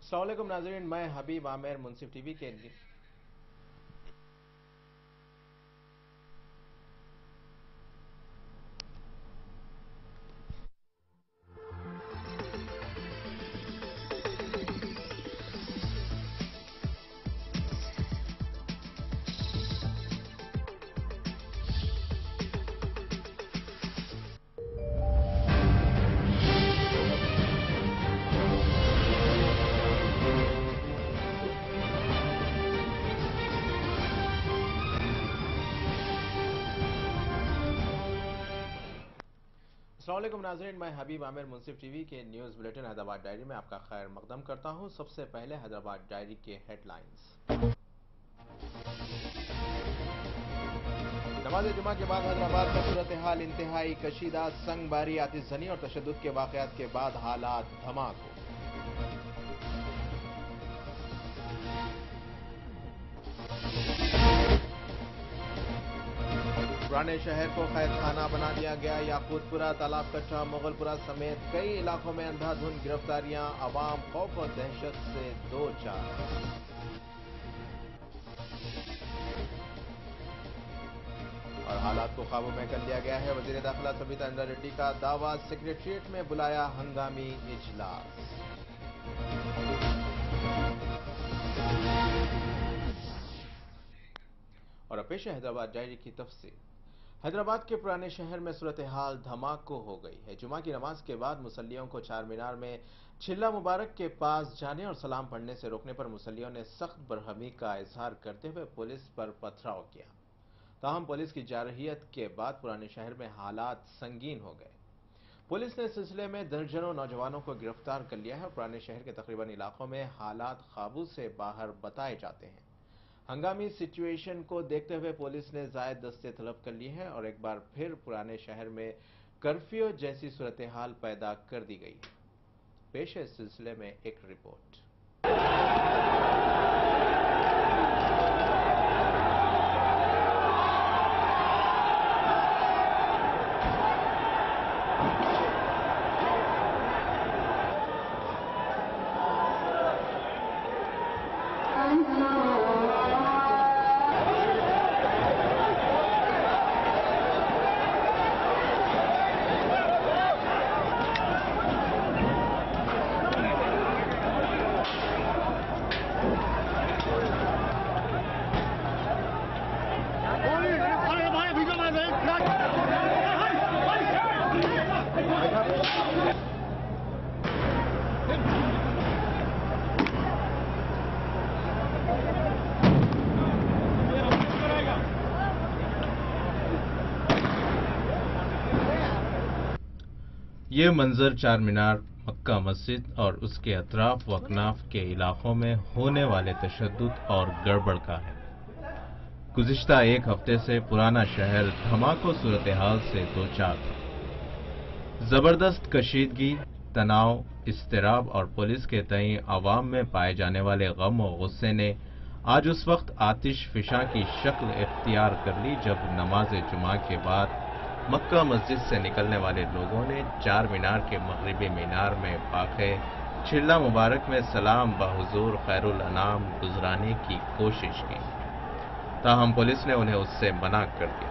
अस्सलामुअलैकुम नाज़रीन, मैं हबीब आमिर मुंसिफ टीवी के अस्सलामुअलैकुम नाज़रीन, मैं हबीब आमिर मुंसिफ टीवी के न्यूज़ बुलेटिन हैदराबाद डायरी में आपका खैर मकदम करता हूं। सबसे पहले हैदराबाद डायरी के हेडलाइंस। नमाज जुमा के बाद हैदराबाद का सूरत हाल इंतहाई कशीदा, संगबारी, आतिशजनी और तशद्दुद के वाक़यात के बाद हालात धमाके। पुराने शहर को कैद खाना बना दिया गया। याकूतपुरा, तालाब कट्टा, मुगलपुरा समेत कई इलाकों में अंधाधुंध गिरफ्तारियां, अवाम खौफ और दहशत से दो चार। और हालात को काबू में कर लिया गया है। वजीर दाखिला सबिता इंद्रा रेड्डी का दावा, सेक्रेटेरिएट में बुलाया हंगामी इजलास। और अब पेश है हैदराबाद डायरी की तफसील। हैदराबाद के पुराने शहर में सूरत हाल धमाको हो गई है। जुमा की नमाज के बाद मुसल्लियों को चार मीनार में छिल्ला मुबारक के पास जाने और सलाम पढ़ने से रोकने पर मुसल्लियों ने सख्त बरहमी का इजहार करते हुए पुलिस पर पथराव किया। ताहम पुलिस की जारहियत के बाद पुराने शहर में हालात संगीन हो गए। पुलिस ने इस सिलसिले में दर्जनों नौजवानों को गिरफ्तार कर लिया है और पुराने शहर के तकरीबन इलाकों में हालात काबू से बाहर बताए जाते हैं। हंगामी सिचुएशन को देखते हुए पुलिस ने जायद दस्ते तलब कर लिए हैं और एक बार फिर पुराने शहर में कर्फ्यू जैसी सूरत हाल पैदा कर दी गई है। पेश है इस सिलसिले में एक रिपोर्ट। ये मंजर चार मीनार, मक्का मस्जिद और उसके अतराफ व अकनाफ के इलाकों में होने वाले तशद्दुद और गड़बड़ का है। गुज़िश्ता एक हफ्ते से पुराना शहर धमाको सूरत हाल से दो चार था। जबरदस्त कशीदगी, तनाव, इस्तिराब और पुलिस के तई अवाम में पाए जाने वाले गम और गुस्से ने आज उस वक्त आतिश फिशा की शक्ल इख्तियार कर ली जब नमाज जुमा के बाद मक्का मस्जिद से निकलने वाले लोगों ने चार मीनार के मगरिबी मीनार में वाक़े छिल्ला मुबारक में सलाम बहुजूर खैरुल अनाम गुजराने की कोशिश की। ताहम पुलिस ने उन्हें उससे मना कर दिया।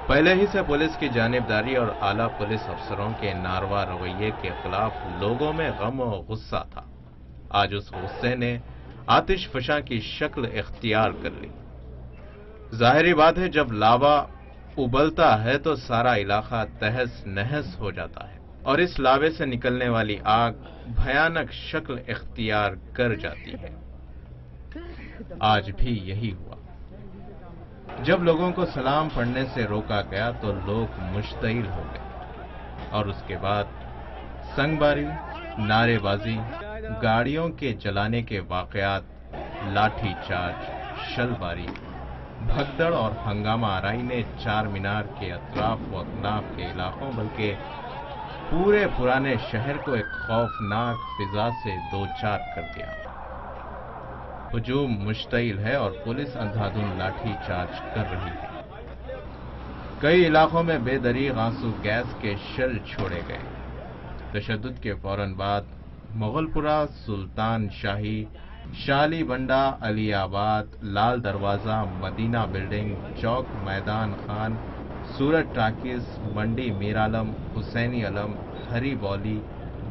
पहले ही से पुलिस की जानिबदारी और आला पुलिस अफसरों के नारवा रवैये के खिलाफ लोगों में गम और गुस्सा था। आज उस गुस्से ने आतिश फशा की शक्ल इख्तियार कर ली। जाहिरी बात है, जब लावा उबलता है तो सारा इलाका तहस नहस हो जाता है और इस लावे से निकलने वाली आग भयानक शक्ल इख्तियार कर जाती है। आज भी यही हुआ। जब लोगों को सलाम पढ़ने से रोका गया तो लोग मुश्तइल हो गए और उसके बाद संगबारी, नारेबाजी गाड़ियों के जलाने के वाकयात, लाठी चार्ज, शलबारी, भगदड़ और हंगामा आराई ने चार मीनार के अतराफ व अकनाफ के इलाकों बल्कि पूरे पुराने शहर को एक खौफनाक फिजा से दो चार कर दिया। हुजूम मुश्तइल है और पुलिस अंधाधुंध लाठी चार्ज कर रही है। कई इलाकों में बेदरीग आंसू गैस के शेल छोड़े गए। तशद्दुद के फौरन बाद मुगलपुरा, सुल्तान शाही, शाली बंडा, अलीआबाद, लाल दरवाजा, मदीना बिल्डिंग, चौक मैदान खान, सूरत टाकिस, मंडी मीरालम, हुसैनी अलम, हरी बौली,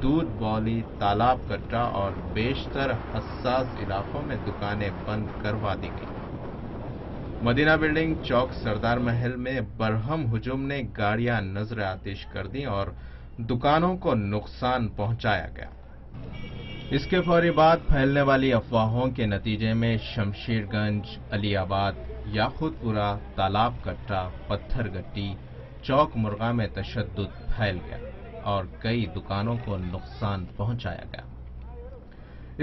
दूध बौली, तालाब कट्टा और बेशतर हसास इलाकों में दुकानें बंद करवा दी गई। मदीना बिल्डिंग, चौक सरदार महल में बरहम हुजूम ने गाड़ियां नजर आतिश कर दी और दुकानों को नुकसान पहुंचाया गया। इसके फौरी बाद फैलने वाली अफवाहों के नतीजे में शमशेरगंज, अलीआबाद, याकूतपुरा, तालाब कट्टा, पत्थर गट्टी, चौक मुर्गा में तशद्दुद फैल गया और कई दुकानों को नुकसान पहुंचाया गया।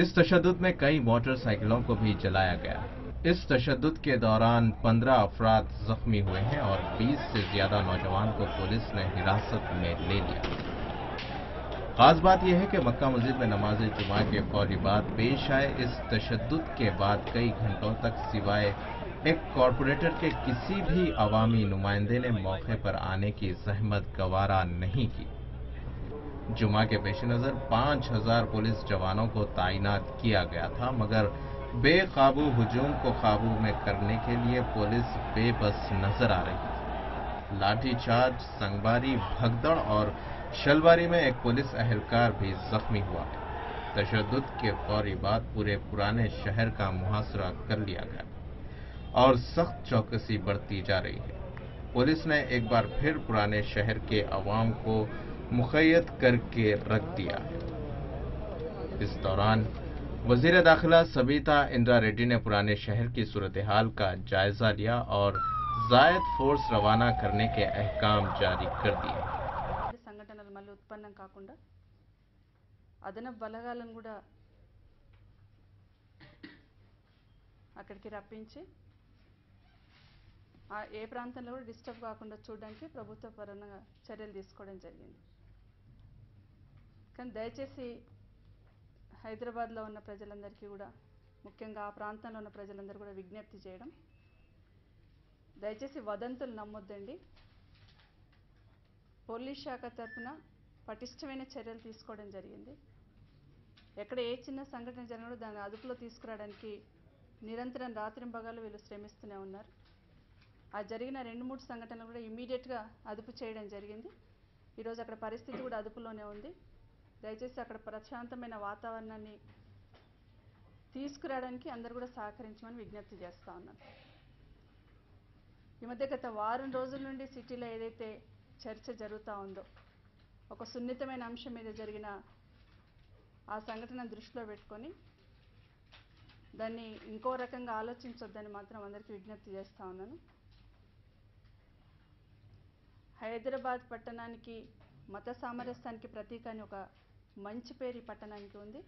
इस तशद्दुद में कई मोटरसाइकिलों को भी जलाया गया। इस तशद्दुद के दौरान 15 अफराद जख्मी हुए हैं और 20 से ज्यादा नौजवान को पुलिस ने हिरासत में ले लिया। खास बात यह है कि मक्का मस्जिद में नमाज जुमा के फौरी बाद पेश आए इस तशद्दुद के बाद कई घंटों तक सिवाय एक कॉरपोरेटर के किसी भी अवामी नुमाइंदे ने मौके पर आने की जहमत गवारा नहीं की। जुमा के पेश नजर 5000 पुलिस जवानों को तैनात किया गया था, मगर बेकाबू हुजूम को काबू में करने के लिए पुलिस बेबस नजर आ रही थी। लाठीचार्ज, संगबारी, भगदड़ और शलबारी में एक पुलिस एहलकार भी जख्मी हुआ है। तशद्दुद के फौरी बाद पूरे पुराने शहर का मुहासरा कर लिया गया और सख्त चौकसी बरती जा रही है। पुलिस ने एक बार फिर पुराने शहर के अवाम को मुक़य्यद करके रख दिया है। इस दौरान वजीर दाखिला सबिता इंदिरा रेड्डी ने पुराने शहर की सूरत हाल का जायजा लिया और जायद फोर्स रवाना करने के अहकाम जारी कर दिए। సంఘటనలు మళ్ళీ ఉత్పన్నం కాకుండా అదనపు బలగాలను కూడా అక్కడికి రప్పించి ఏ ప్రాంతంలో కూడా డిస్టర్బ్ కాకుండా చూడడానికి ప్రభుత్వ పరంగా చర్యలు తీసుకోవడం జరిగింది. కానీ దయచేసి హైదరాబాద్లో ఉన్న ప్రజలందరికీ కూడా, ముఖ్యంగా ఆ ప్రాంతంలో ఉన్న ప్రజలందరూ కూడా విజ్ఞప్తి చేయడం, దయచేసి వదంతులు నమ్మొద్దండి. పోలీస్ శాఖ తరఫున పటిష్టమైన చర్యలు తీసుకోవడం జరిగింది. ఎక్కడ ఏ చిన్న సంఘటన జరిగినా దాన్ని అదుపులో తీసుకురావడానికి నిరంతరం రాత్రింబగళ్ళు వీళ్ళు శ్రమిస్తూనే ఉన్నారు. ఆ జరిగిన 2-3 సంఘటనలు కూడా ఇమ్మీడియట్గా అదుపు చేయడం జరిగింది. ఈరోజు అక్కడ పరిస్థితి కూడా అదుపులోనే ఉంది. దయచేసి అక్కడ ప్రశాంతమైన వాతావరణాన్ని తీసుకురావడానికి అందరూ కూడా సహకరించమని విజ్ఞప్తి చేస్తా ఉన్నాను. ఈ మధ్య గత వారం రోజుల నుండి సిటీలో ఏదైతే చర్చ జరుగుతూ ఉందో, ఒక సున్నితమైన అంశం మీద జరిగిన ఆ సంఘటన దృష్టిలో పెట్టుకొని దాన్ని ఇంకో రకంగా ఆలోచించొద్దని మాత్రం అందరికీ విజ్ఞప్తి చేస్తా ఉన్నాను. హైదరాబాద్ పట్టణానికి మత సామరస్యానికి ప్రతీక అని ఒక మంచి పేరు ఈ పట్టణానికి ఉంది.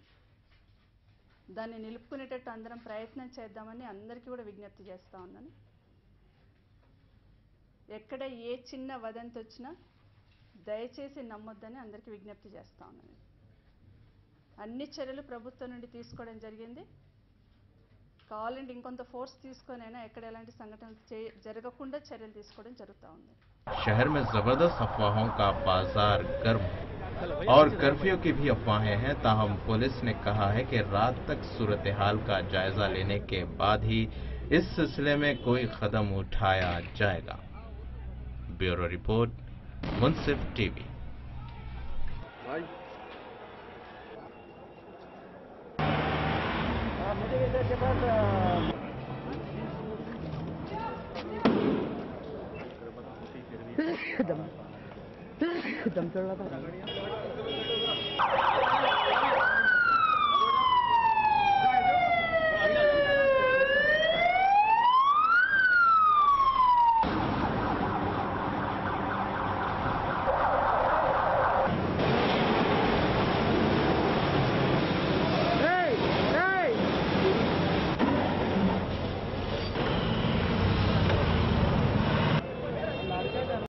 దాన్ని నిలుపుకునేటట్టు అందరం ప్రయత్నం చేద్దామని అందరికీ కూడా విజ్ఞప్తి చేస్తా ఉన్నాను. ఎక్కడ ఏ చిన్న వదంతి వచ్చినా దయచేసి నమ్మొద్దని అందరికీ విజ్ఞప్తి చేస్తా ఉన్నాను. అన్ని చర్యలు ప్రభుత్వం నుండి తీసుకోవడం జరిగింది. కావాలంటే ఇంకొంత ఫోర్స్ తీసుకొనైనా ఎక్కడ ఎలాంటి సంఘటనలు జరగకుండా చర్యలు తీసుకోవడం జరుగుతూ ఉంది. शहर में जबरदस्त अफवाहों का बाजार गर्म है और कर्फ्यू की भी अफवाहें हैं। ताहम पुलिस ने कहा है कि रात तक सूरत हाल का जायजा लेने के बाद ही इस सिलसिले में कोई कदम उठाया जाएगा। ब्यूरो रिपोर्ट, मुंसिफ टीवी। दम तोड़ रहा था।